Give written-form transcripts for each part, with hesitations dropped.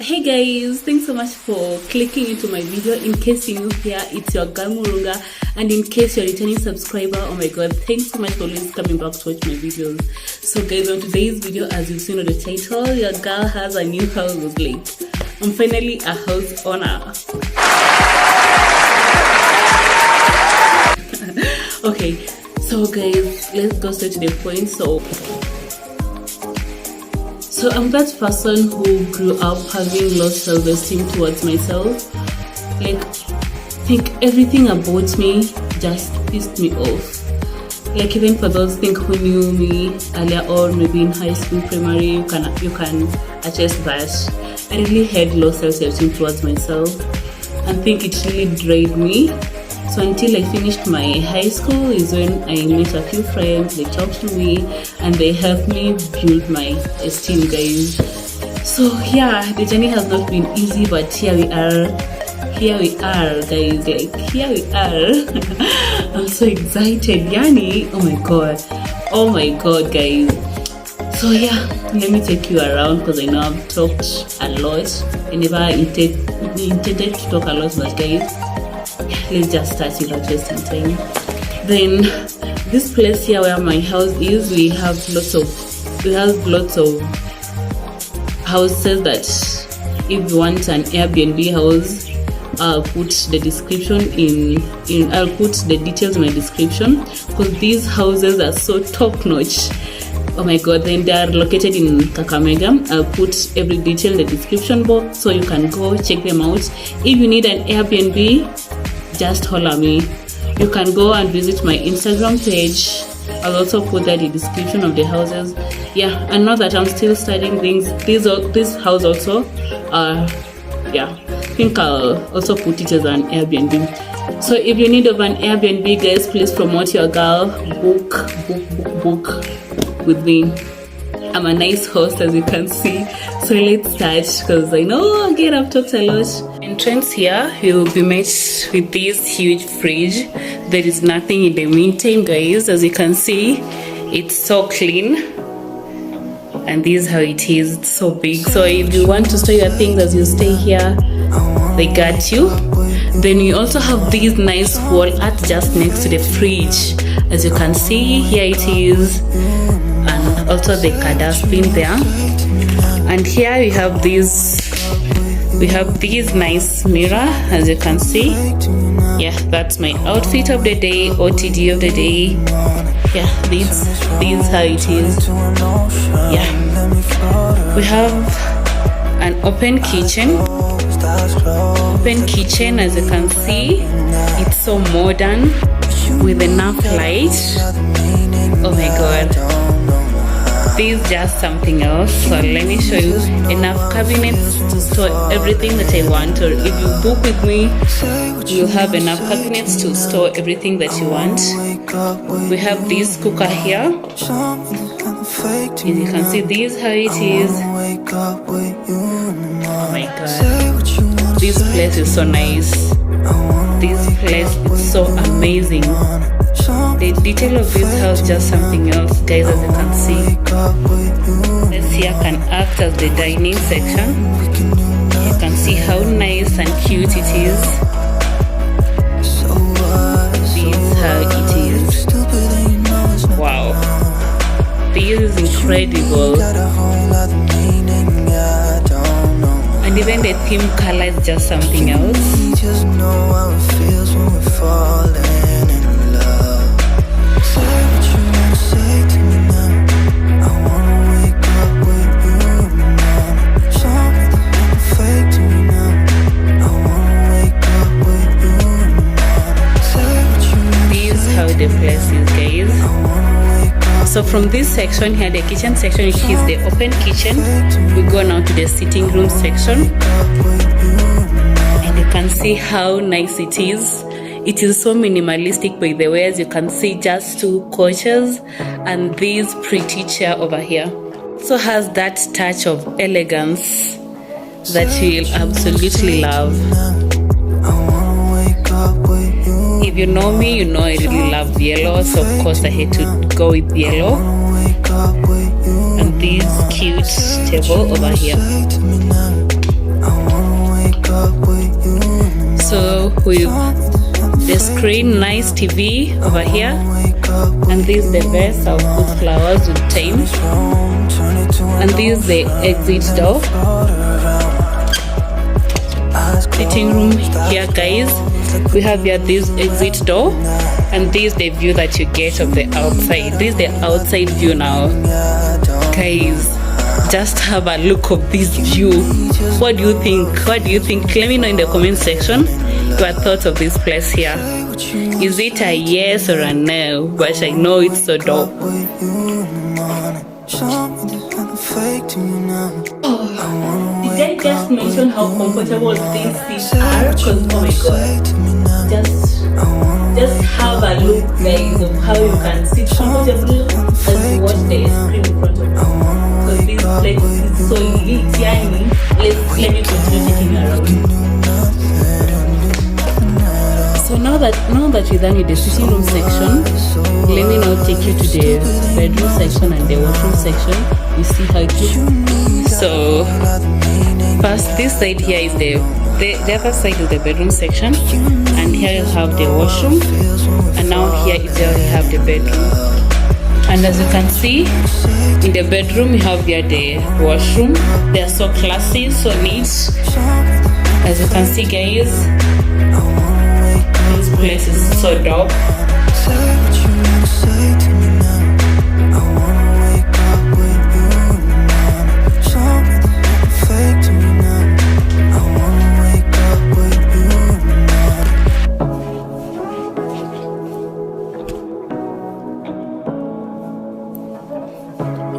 Hey guys, thanks so much for clicking into my video. In case you're new here, it's your girl Murunga, and in case you're a returning subscriber, oh my god, thanks so much for always coming back to watch my videos. So guys, on today's video, as you've seen on the title, your girl has a new house with late. I'm finally a house owner. Okay, so guys, let's go straight to the point. So I'm that person who grew up having low self-esteem towards myself. Like, I think everything about me just pissed me off. Like, even for those who knew me earlier on, maybe in high school, primary, you can attest that I really had low self-esteem towards myself, and think it really drained me. So until I finished my high school is when I met a few friends, they talked to me and they helped me build my esteem, guys. So yeah, the journey has not been easy, but here we are guys, like here we are. I'm so excited, Yani. Oh my god guys. So yeah, let me take you around because I know I've talked a lot. I never intended to talk a lot, but guys, let's just start without wasting time. Then this place here where my house is, we have lots of houses that if you want an Airbnb house, I'll put the description I'll put the details in my description, because these houses are so top notch. Oh my god, then they are located in Kakamega. I'll put every detail in the description box so you can go check them out. If you need an Airbnb, just holler me. You can go and visit my Instagram page. I'll also put that in the description of the houses. Yeah, and now that I'm still studying things, this house also, I think I'll also put it as an Airbnb. So if you need of an Airbnb, guys, please promote your girl. Book with me. I'm a nice host, as you can see. So let's start, because I know again I've talked a lot. Entrance here, you will be met with this huge fridge. There is nothing in the meantime, guys. As you can see, it's so clean, and this is how it is. It's so big. So if you want to store your things as you stay here, they got you. Then you also have this nice wall art just next to the fridge. As you can see, here it is, and also the dustbin there. And here we have this nice mirror, as you can see. Yeah, that's my outfit of the day, OTD of the day. Yeah, this is how it is. Yeah, we have an open kitchen, as you can see. It's so modern with enough light. Oh my god, this is just something else. So let me show you. Enough cabinets to store everything that I want, or if you book with me, you'll have enough cabinets to store everything that you want. We have this cooker here. As you can see, this is how it is. Oh my god, this place is so nice. This place is so amazing. The detail of this house is just something else, guys. As you can see, this here can act as the dining section. You can see how nice and cute it is. This is how it is. Wow, this is incredible. And even the theme color is just something else. The place is, guys. So from this section here, the kitchen section, is the open kitchen. We go now to the sitting room section, and you can see how nice it is. It is so minimalistic, by the way. As you can see, just two couches and this pretty chair over here. So has that touch of elegance that you'll absolutely love. If you know me, you know I really love yellow, so of course I had to go with yellow. And this cute table over here. So with the screen, nice TV over here, and this is the vase. I'll put flowers with time, and this is the exit door. Sitting room here, guys. We have here this exit door, and this is the view that you get of the outside. This is the outside view now, guys. Just have a look of this view. What do you think? What do you think? Let me know in the comment section your thoughts of this place here. Is it a yes or a no? But I know it's so dope. Oh, did I just mention how comfortable these seats are? Because oh my god, just have a look, guys, of how you can sit comfortably as you watch the screen in front of you. Because this place is so lit, yani. Let me continue taking you around. So now that we're done with the sitting room section, let me now take you to the bedroom section and the washroom section. You see how it looks. So first, this side here is the other side is the bedroom section, and here you have the washroom, and now here is where you have the bedroom. And as you can see, in the bedroom you have here the washroom. They are so classy, so neat. As you can see, guys, this place is so dope.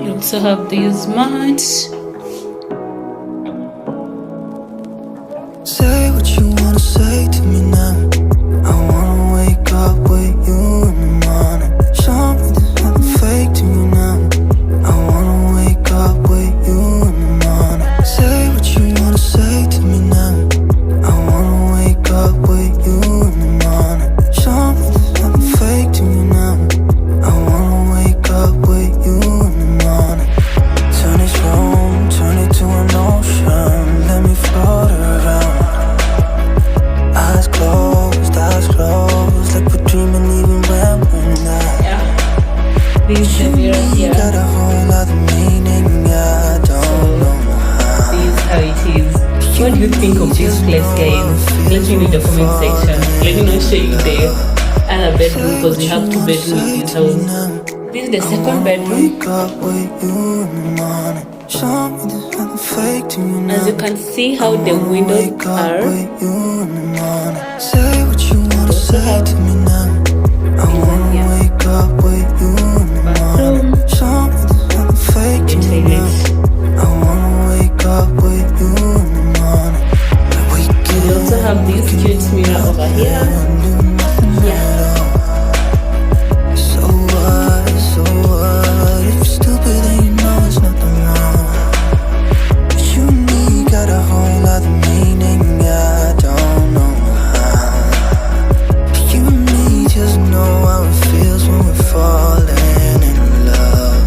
You also have these mats. Say what you wanna say to me now. I wanna wake up with you in the morning. Show me there's nothing fake to me now. I wanna wake up with you in the morning. Say what you wanna say to me now. I wanna wake up with you in the morning. Show me there's nothing fake to me now. I wanna wake up with you in the morning. Turn this room, turn it to an ocean. Let me float around. Eyes closed, like we're dreaming even when we're not. Yeah. This is the mirror here. Got a whole other meaning, I don't know how. This is how it is. What do you think of this place, guys? Let me know in the comment section. Let me know show you the other bedroom, because we have two bedrooms in this house. This is the second bedroom. As you can see how the windows are. Say what you wanna say to me now. I wanna wake up with you in the morning. Show me there's nothing fake to me now. I wanna wake up with you in the morning. We also have this cute mirror over here. Yeah. So what, if you're stupid then you know it's nothing wrong. But you and me got a whole other meaning, I don't know how. But you and me just know how it feels when we're falling in love.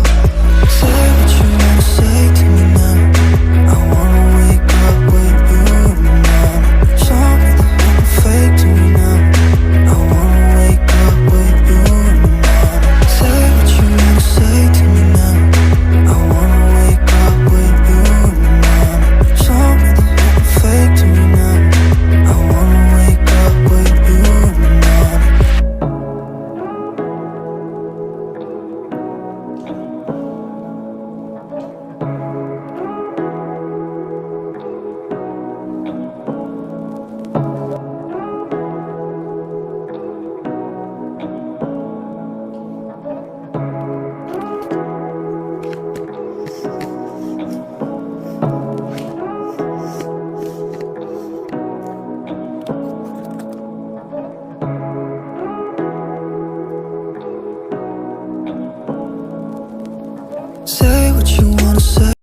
Say what you wanna say to me now. I wanna wake up with you in the morning. Show me there's nothing fake to me now. I wanna wake up with you in the morning. Say what you wanna say to me now. I wanna wake up with you in the morning. Show me there's nothing fake to me now. I wanna wake up with you in the morning. Say what you wanna say.